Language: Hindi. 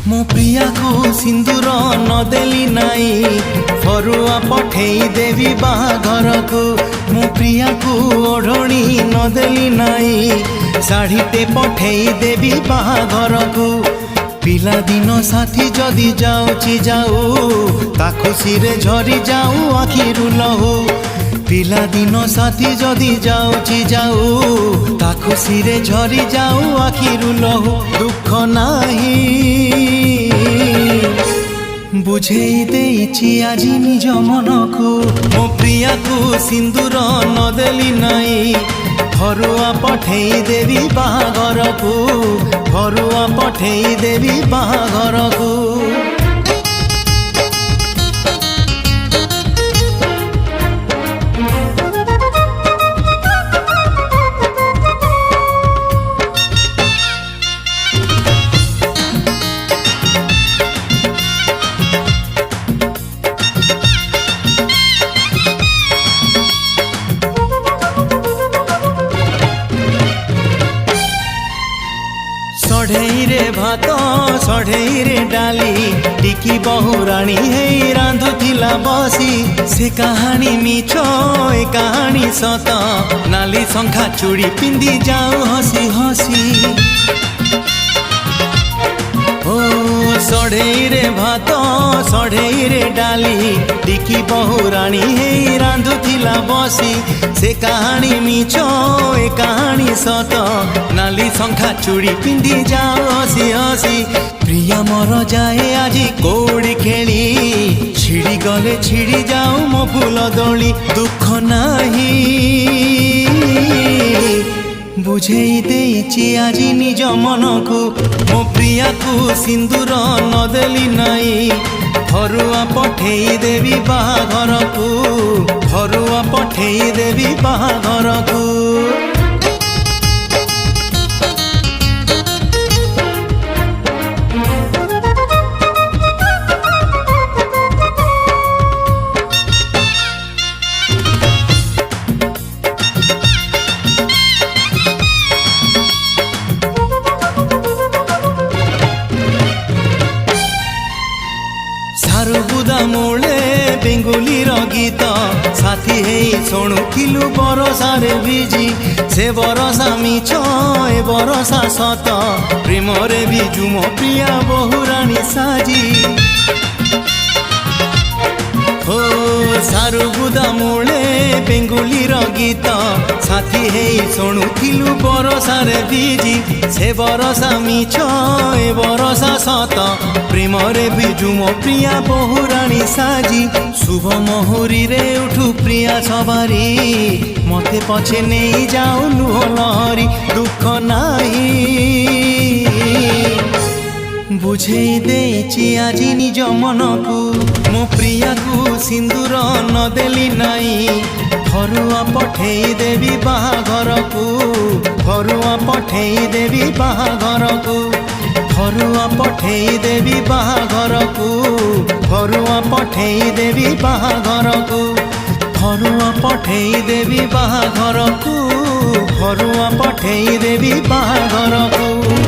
मो प्रिया को सिंदूर नदेली नाई फरुआ पठेई देवी बाहाघर को। मो प्रिया को ओढ़णी नदेली नाई शाढ़ीटे पठेई देवी बाहाघर को। पिला दिन साथी जदि जाऊची जाऊ ता खुशी रे झरी जाऊ आखिरु लहू। पिला दिन साथी जदि जाऊची जाऊ ता खुशी रे झरी जाऊ आखिरु लहू। दुख नाही बुझेई देइछि आजि निज मन को। मो प्रिया को सिंदूर नदेली नाई फरुआ पठेई देवी बाहाघर को। फरुआ पठेई देवी बाहाघर को। सढ़ई रे भात सढ़ई रे डाली टिकी बहुराणी हे रांधुथिला बसी। से कहानी मिछ ए कहानी सत नाली शंखा चूड़ी पिंदी जाऊ हसी हसी। ओ सढ़ई रे भात सढ़ई रे डाली टिकी बहुराणी हे रांधुथिला बसी। से कहानी मिछ ए कहानी सत नाली शंखा चूड़ी पिंदी जाऊ हसी हसी। प्रिया मोर जाए आजी कौड़ी खेली छिड़ी गले छिड़ी जाऊ मो फूल दोली। दुख नाही बुझेई देइछि आजी निज मन को। मो प्रिया को सिंदूर नदेली नाई फरुआ पठेई देवी बाहाघर को। फरुआ पठेई देवी बाहाघर को। सारुबुदा मूले बेंगुली गीत साथी हेई शुणुथिलु बरसारे भिजी। से बरसा मिछ ए बरसा सत प्रेम रे बिजु मो प्रिया बहुराणी साजी। हो सारुबुदा मूले बेंगुली गीत साथी हेई शुणुथिलु बरसारे भिजी। से बरसा मिछ ए बरसा सत प्रेम रे बिजु मो प्रिया बहुराणी साजी। शुभ मुहुरी रे उठू प्रिया सवारी मते पछे नहीं जाऊ लुह लहरी। दुख नाही बुझेई देइछि आजि निज मन को। मो प्रिया को सिंदूर नदेली नाई फरुआ पठेई देवी बाहाघर को। फरुआ पठेई देवी बाहाघर को। फरुआ पठेई देवी बाहाघर को। फरुआ पठेई देवी बाहाघर को। फरुआ पठेई देवी बाहाघर को। फरुआ पठेई देवी बाहाघर को।